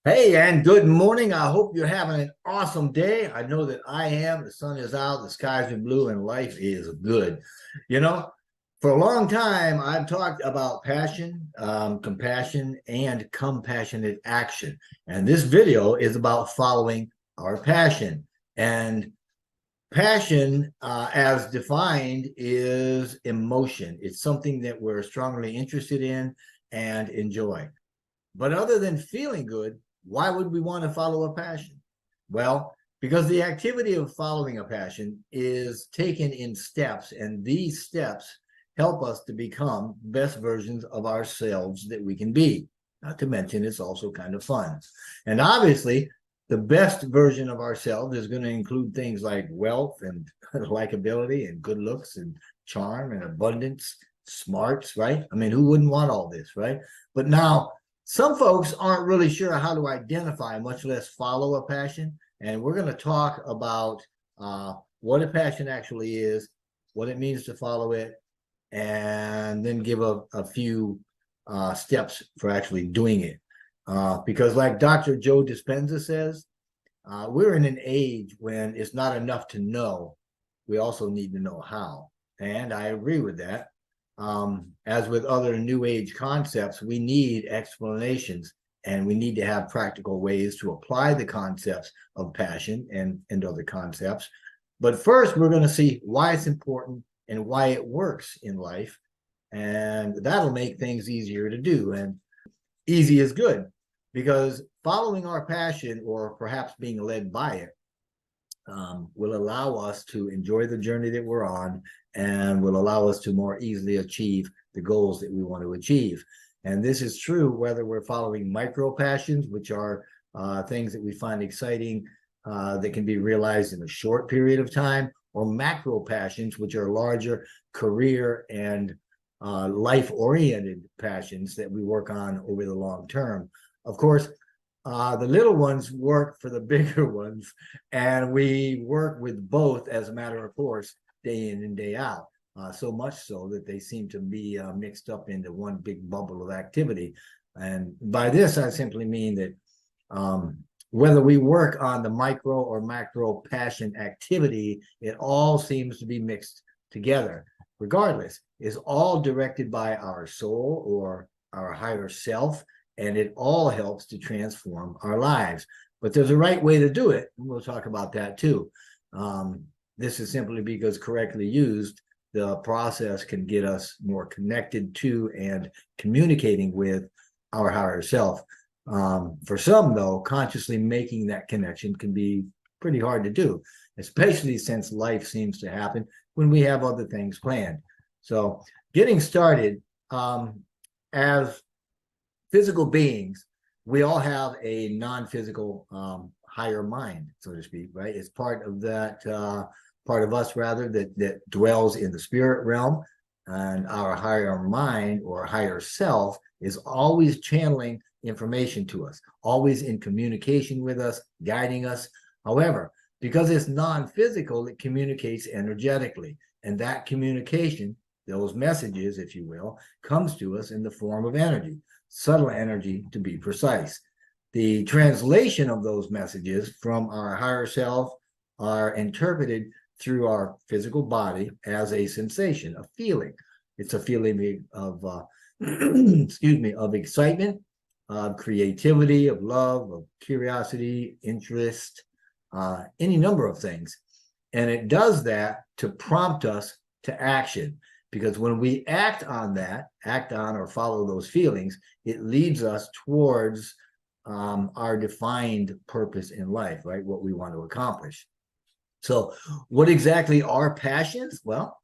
Hey, and good morning. I hope you're having an awesome day. I know that I am. The sun is out, the skies are blue, and life is good. You know, for a long time, I've talked about passion, compassion, and compassionate action. And this video is about following our passion. And passion, as defined, is emotion. It's something that we're strongly interested in and enjoy. But other than feeling good, why would we want to follow a passion? Well, because the activity of following a passion is taken in steps, and these steps help us to become best versions of ourselves that we can be. Not to mention, it's also kind of fun. And obviously, the best version of ourselves is going to include things like wealth and likability and good looks and charm and abundance, smarts, right? I mean, who wouldn't want all this, right? But now, some folks aren't really sure how to identify, much less follow a passion. And we're going to talk about what a passion actually is, what it means to follow it, and then give a few steps for actually doing it. Because like Dr. Joe Dispenza says, we're in an age when it's not enough to know. We also need to know how. And I agree with that. As with other new age concepts, we need explanations, and we need to have practical ways to apply the concepts of passion and other concepts. But first, we're going to see why it's important and why it works in life. And that'll make things easier to do. And easy is good, because following our passion, or perhaps being led by it, will allow us to enjoy the journey that we're on, and will allow us to more easily achieve the goals that we want to achieve. And this is true whether we're following micro passions, which are things that we find exciting that can be realized in a short period of time, or macro passions, which are larger career and life-oriented passions that we work on over the long term. Of course, the little ones work for the bigger ones, and we work with both, as a matter of course, day in and day out. So much so that they seem to be mixed up into one big bubble of activity. And by this, I simply mean that whether we work on the micro or macro passion activity, it all seems to be mixed together. Regardless, is all directed by our soul or our higher self, and it all helps to transform our lives. But there's a right way to do it, and we'll talk about that too. This is simply because correctly used, the process can get us more connected to and communicating with our higher self. For some, though, consciously making that connection can be pretty hard to do, especially since life seems to happen when we have other things planned. So getting started, as physical beings, we all have a non-physical higher mind, so to speak, right? It's part of that, part of us rather, that dwells in the spirit realm. And our higher mind or higher self is always channeling information to us, always in communication with us, guiding us. However, because it's non-physical, it communicates energetically. And that communication, those messages, if you will, comes to us in the form of energy. Subtle energy, to be precise. The translation of those messages from our higher self are interpreted through our physical body as a sensation, a feeling. It's a feeling of, excuse me, of excitement, of creativity, of love, of curiosity, interest, any number of things. And it does that to prompt us to action. Because when we act on or follow those feelings, it leads us towards our defined purpose in life, right? What we want to accomplish. So what exactly are passions? Well,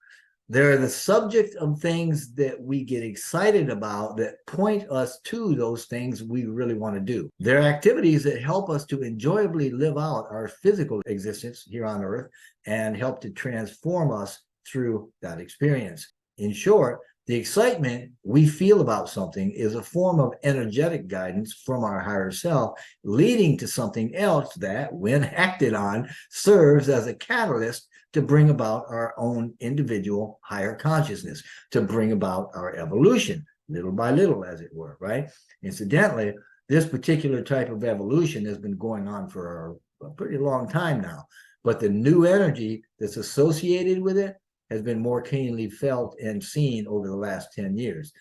they're the subject of things that we get excited about that point us to those things we really want to do. They're activities that help us to enjoyably live out our physical existence here on Earth and help to transform us through that experience. In short, the excitement we feel about something is a form of energetic guidance from our higher self, leading to something else that, when acted on, serves as a catalyst to bring about our own individual higher consciousness, to bring about our evolution, little by little, as it were, right? Incidentally, this particular type of evolution has been going on for a pretty long time now. But the new energy that's associated with it has been more keenly felt and seen over the last 10 years.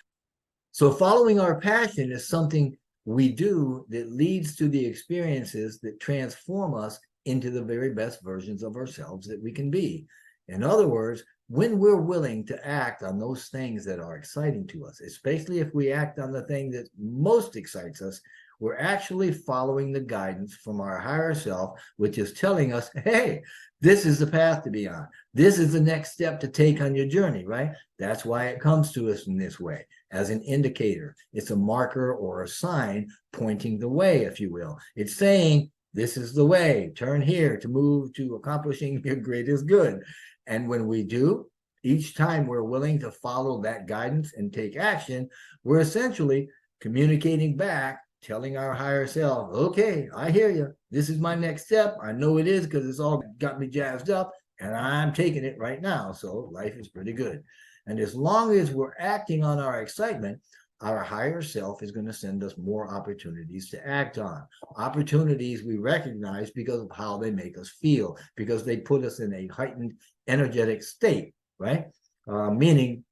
So following our passion is something we do that leads to the experiences that transform us into the very best versions of ourselves that we can be. In other words, when we're willing to act on those things that are exciting to us, especially if we act on the thing that most excites us, we're actually following the guidance from our higher self, which is telling us, hey, this is the path to be on. This is the next step to take on your journey, right? That's why it comes to us in this way, as an indicator. It's a marker or a sign pointing the way, if you will. It's saying, this is the way, turn here to move to accomplishing your greatest good. And when we do, each time we're willing to follow that guidance and take action, we're essentially communicating back, telling our higher self, okay, I hear you. This is my next step. I know it is because it's all got me jazzed up and I'm taking it right now. So life is pretty good. And as long as we're acting on our excitement, our higher self is going to send us more opportunities to act on. Opportunities we recognize because of how they make us feel, because they put us in a heightened energetic state, right? Meaning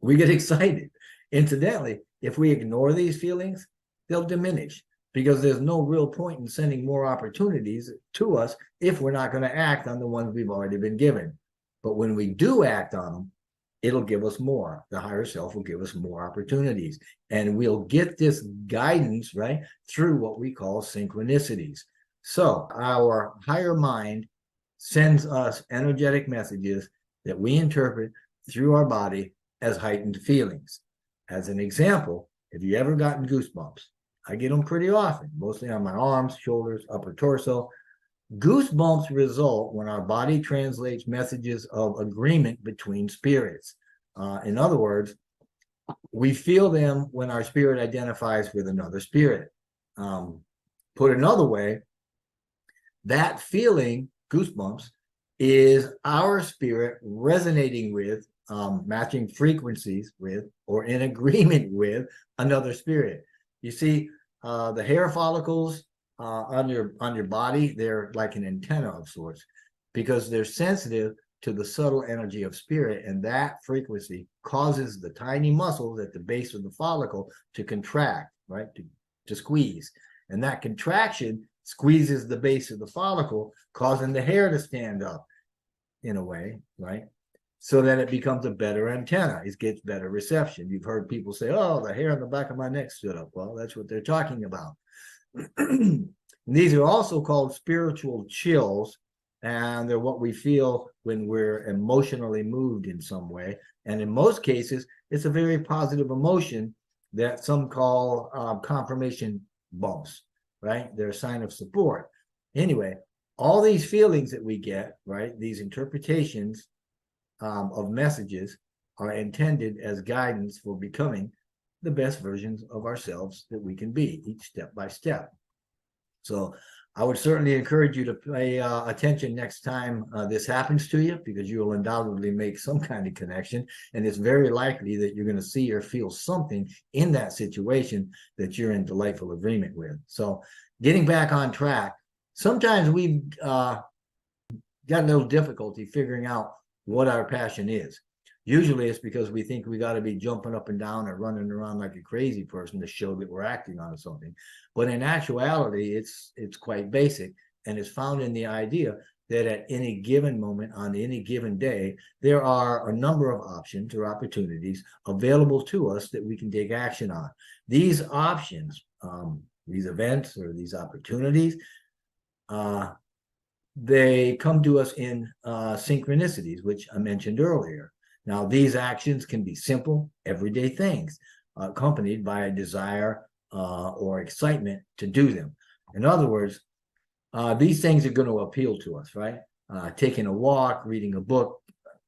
we get excited. Incidentally, if we ignore these feelings, they'll diminish because there's no real point in sending more opportunities to us if we're not going to act on the ones we've already been given. But when we do act on them, it'll give us more. The higher self will give us more opportunities. And we'll get this guidance, right, through what we call synchronicities. So our higher mind sends us energetic messages that we interpret through our body as heightened feelings. As an example, have you ever gotten goosebumps? I get them pretty often, mostly on my arms, shoulders, upper torso. Goosebumps result when our body translates messages of agreement between spirits. In other words, we feel them when our spirit identifies with another spirit. Put another way, that feeling, goosebumps, is our spirit resonating with, matching frequencies with, or in agreement with another spirit. You see, the hair follicles on your body, they're like an antenna of sorts because they're sensitive to the subtle energy of spirit, and that frequency causes the tiny muscles at the base of the follicle to contract, right, to squeeze, and that contraction squeezes the base of the follicle, causing the hair to stand up in a way, right, so that it becomes a better antenna. It gets better reception. You've heard people say, oh, the hair on the back of my neck stood up. Well, that's what they're talking about. These are also called spiritual chills, and they're what we feel when we're emotionally moved in some way. And in most cases, it's a very positive emotion that some call confirmation bumps, right? They're a sign of support. Anyway, all these feelings that we get, right, these interpretations of messages are intended as guidance for becoming the best versions of ourselves that we can be, each step by step. So I would certainly encourage you to pay attention next time this happens to you, because you will undoubtedly make some kind of connection, and it's very likely that you're going to see or feel something in that situation that you're in delightful agreement with. So getting back on track, sometimes we've got a little difficulty figuring out what our passion is. Usually it's because we think we got to be jumping up and down or running around like a crazy person to show that we're acting on something. But in actuality, it's quite basic, and it's found in the idea that at any given moment on any given day, there are a number of options or opportunities available to us that we can take action on. These options, these events or these opportunities, they come to us in synchronicities, which I mentioned earlier. Now, these actions can be simple, everyday things, accompanied by a desire or excitement to do them. In other words, these things are going to appeal to us, right? Taking a walk, reading a book,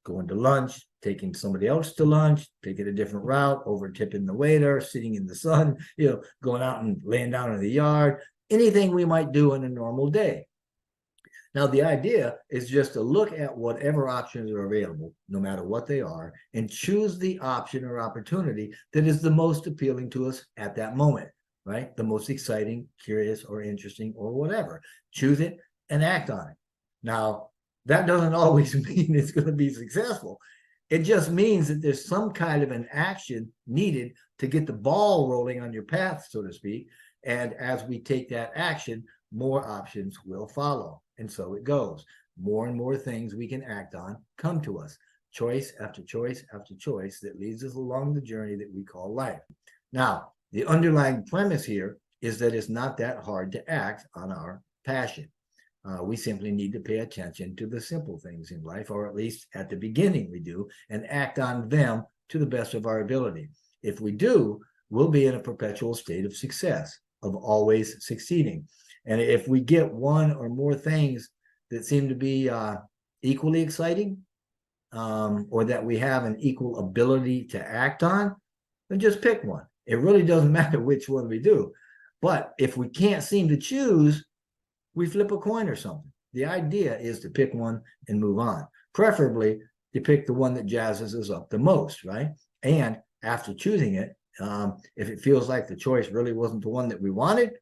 going to lunch, taking somebody else to lunch, taking a different route, over tipping the waiter, sitting in the sun, going out and laying down in the yard, anything we might do in a normal day. Now, the idea is just to look at whatever options are available, no matter what they are, and choose the option or opportunity that is the most appealing to us at that moment. right? The most exciting, curious, or interesting, or whatever. Choose it and act on it. Now, that doesn't always mean it's going to be successful. It just means that there's some kind of an action needed to get the ball rolling on your path, so to speak. And as we take that action, more options will follow. And so it goes. More and more things we can act on come to us, choice after choice after choice that leads us along the journey that we call life. Now, the underlying premise here is that it's not that hard to act on our passion. We simply need to pay attention to the simple things in life, or at least at the beginning we do, and act on them to the best of our ability. If we do, we'll be in a perpetual state of success, of always succeeding. And if we get one or more things that seem to be equally exciting, or that we have an equal ability to act on, then just pick one. It really doesn't matter which one we do. But if we can't seem to choose, we flip a coin or something. The idea is to pick one and move on. Preferably, to pick the one that jazzes us up the most, right? And after choosing it, if it feels like the choice really wasn't the one that we wanted,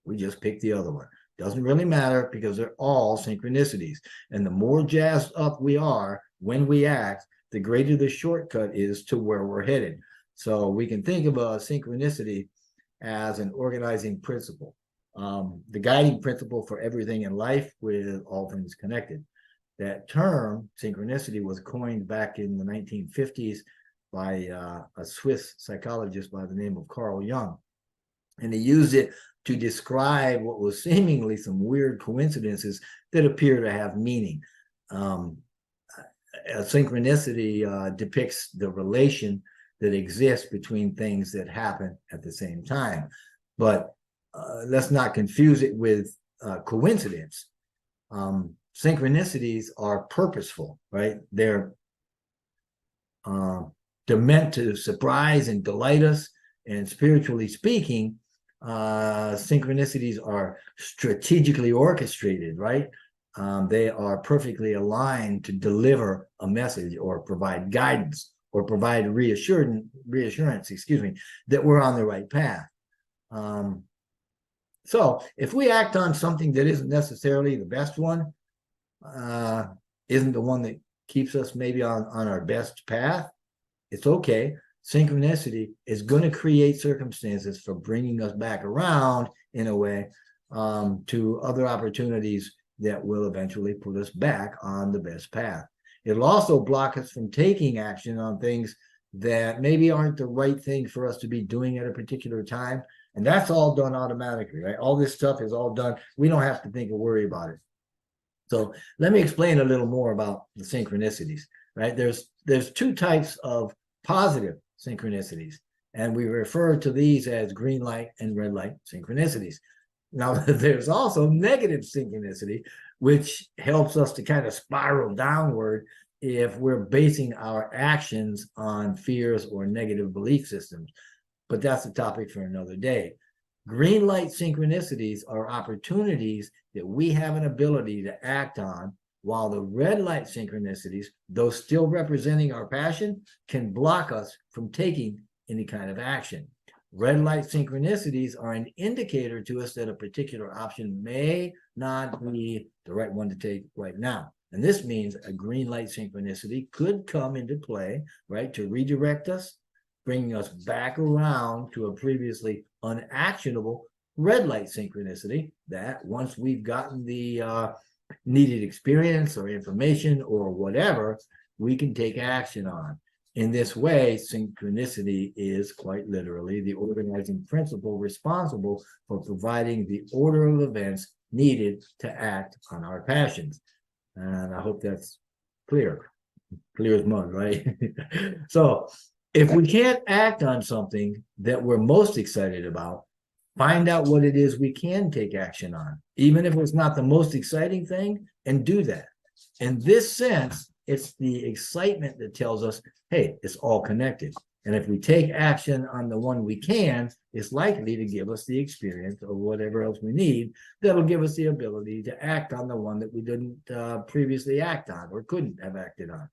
we just pick the other one. Doesn't really matter because they're all synchronicities. And the more jazzed up we are when we act, the greater the shortcut is to where we're headed. So we can think of a synchronicity as an organizing principle. The guiding principle for everything in life with all things connected. That term, synchronicity, was coined back in the 1950s by a Swiss psychologist by the name of Carl Jung. And he used it to describe what was seemingly some weird coincidences that appear to have meaning. A synchronicity depicts the relation that exists between things that happen at the same time. But let's not confuse it with coincidence. Synchronicities are purposeful, right? They're meant to surprise and delight us. And spiritually speaking, synchronicities are strategically orchestrated, right? They are perfectly aligned to deliver a message or provide guidance or provide reassurance, that we're on the right path. So if we act on something that isn't necessarily the best one, isn't the one that keeps us maybe on our best path, it's okay. Synchronicity is going to create circumstances for bringing us back around in a way to other opportunities that will eventually put us back on the best path. It'll also block us from taking action on things that maybe aren't the right thing for us to be doing at a particular time. And that's all done automatically, right? All this stuff is all done. We don't have to think or worry about it. So let me explain a little more about the synchronicities, right? There's two types of positive synchronicities, and we refer to these as green light and red light synchronicities. Now, there's also negative synchronicity, which helps us to kind of spiral downward if we're basing our actions on fears or negative belief systems. But that's a topic for another day. Green light synchronicities are opportunities that we have an ability to act on, while the red light synchronicities, though still representing our passion, can block us from taking any kind of action. Red light synchronicities are an indicator to us that a particular option may not be the right one to take right now. And this means a green light synchronicity could come into play, right, to redirect us, bringing us back around to a previously unactionable red light synchronicity that once we've gotten the needed experience or information or whatever, we can take action on. In this way, synchronicity is quite literally the organizing principle responsible for providing the order of events needed to act on our passions. And I hope that's clear as mud, right? So if we can't act on something that we're most excited about, find out what it is we can take action on, even if it's not the most exciting thing, and do that. In this sense, it's the excitement that tells us, hey, it's all connected. And if we take action on the one we can, it's likely to give us the experience or whatever else we need that'll give us the ability to act on the one that we didn't previously act on or couldn't have acted on.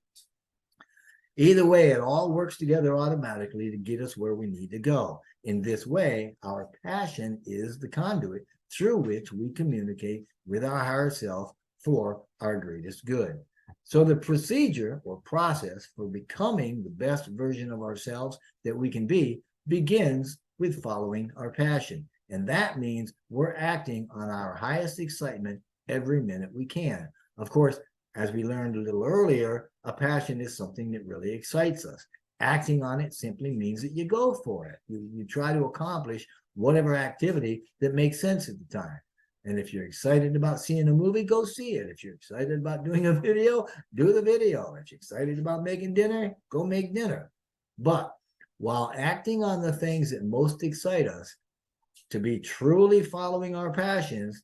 Either way, it all works together automatically to get us where we need to go. In this way, our passion is the conduit through which we communicate with our higher self for our greatest good. So the procedure or process for becoming the best version of ourselves that we can be begins with following our passion. And that means we're acting on our highest excitement every minute we can. Of course, as we learned a little earlier, a passion is something that really excites us. Acting on it simply means that you go for it. You try to accomplish whatever activity that makes sense at the time. And if you're excited about seeing a movie, go see it. If you're excited about doing a video, do the video. If you're excited about making dinner, go make dinner. But while acting on the things that most excite us, to be truly following our passions,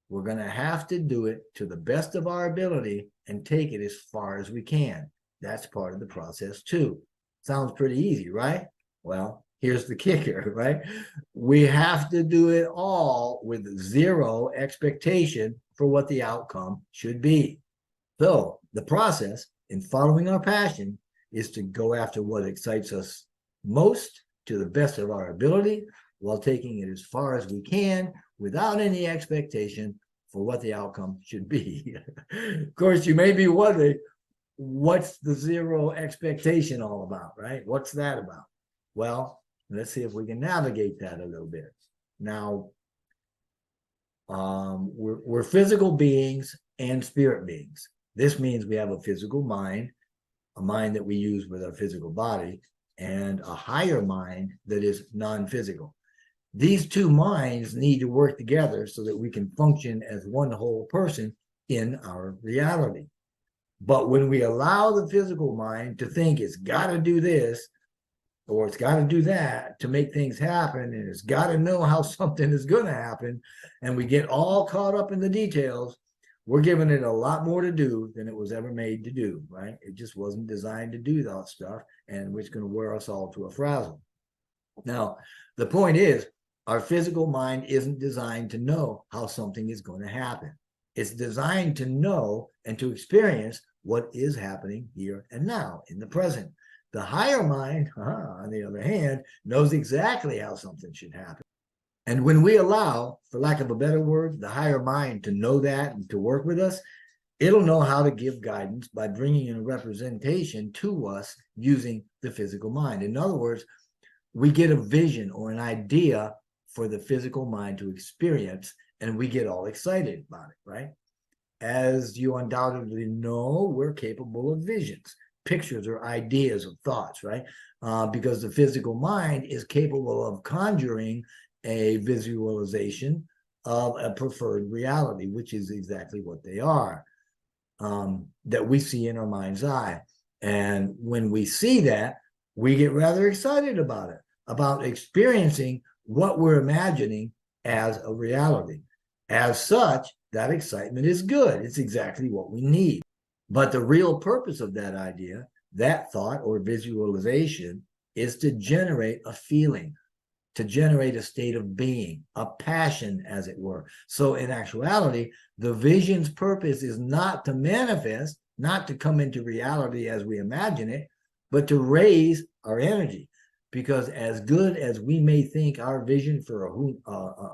we're going to have to do it to the best of our ability and take it as far as we can. That's part of the process too. Sounds pretty easy, right? Well, here's the kicker, right? We have to do it all with zero expectation for what the outcome should be. So the process in following our passion is to go after what excites us most to the best of our ability, while taking it as far as we can without any expectation for what the outcome should be. Of course, you may be wondering, what's the zero expectation all about, right? What's that about? Well, let's see if we can navigate that a little bit. Now, we're physical beings and spirit beings. This means we have a physical mind, a mind that we use with our physical body, and a higher mind that is non-physical. These two minds need to work together so that we can function as one whole person in our reality. But when we allow the physical mind to think it's got to do this or it's got to do that to make things happen, and it's got to know how something is going to happen, and we get all caught up in the details, we're giving it a lot more to do than it was ever made to do, right? It just wasn't designed to do that stuff, and it's going to wear us all to a frazzle. Now, the point is, our physical mind isn't designed to know how something is going to happen. It's designed to know and to experience what is happening here and now in the present. The higher mind, on the other hand, knows exactly how something should happen. And when we allow, for lack of a better word, the higher mind to know that and to work with us, it'll know how to give guidance by bringing in a representation to us using the physical mind. In other words, we get a vision or an idea for the physical mind to experience, and we get all excited about it, right? As you undoubtedly know, we're capable of visions, pictures or ideas or thoughts, right? Because the physical mind is capable of conjuring a visualization of a preferred reality, which is exactly what they are, that we see in our mind's eye. And when we see that, we get rather excited about it, about experiencing what we're imagining as a reality. As such, that excitement is good. It's exactly what we need. But the real purpose of that idea, that thought or visualization, is to generate a feeling, to generate a state of being, a passion, as it were. So in actuality, the vision's purpose is not to manifest, not to come into reality as we imagine it, but to raise our energy. Because as good as we may think our vision for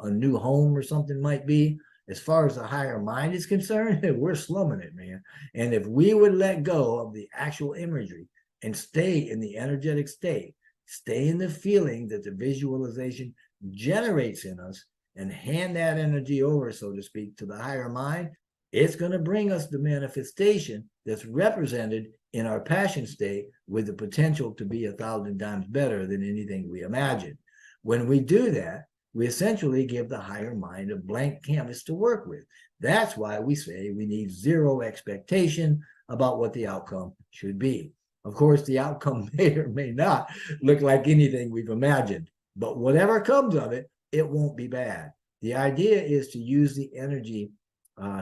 a new home or something might be, as far as the higher mind is concerned, we're slumming it, man. And if we would let go of the actual imagery and stay in the energetic state, stay in the feeling that the visualization generates in us, and hand that energy over, so to speak, to the higher mind, it's going to bring us the manifestation that's represented in our passion state with the potential to be 1,000 times better than anything we imagine. When we do that, we essentially give the higher mind a blank canvas to work with. That's why we say we need zero expectation about what the outcome should be. Of course, the outcome may or may not look like anything we've imagined, but whatever comes of it, it won't be bad. The idea is to use the energy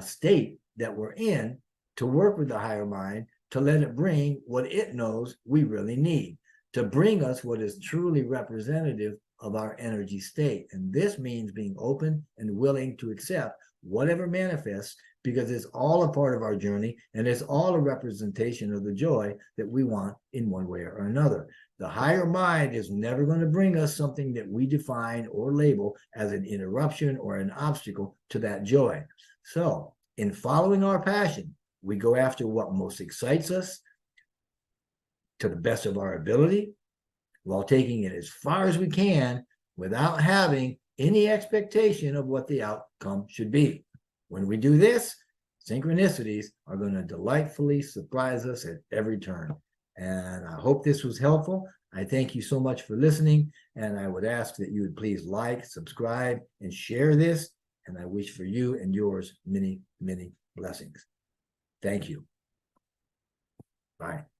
state that we're in to work with the higher mind, to let it bring what it knows we really need, to bring us what is truly representative of our energy state. And this means being open and willing to accept whatever manifests, because it's all a part of our journey, and it's all a representation of the joy that we want in one way or another. The higher mind is never going to bring us something that we define or label as an interruption or an obstacle to that joy. So, in following our passion, we go after what most excites us to the best of our ability, while taking it as far as we can without having any expectation of what the outcome should be. When we do this, synchronicities are going to delightfully surprise us at every turn. And I hope this was helpful. I thank you so much for listening, and I would ask that you would please like, subscribe, and share this. And I wish for you and yours many, many blessings. Thank you. Bye.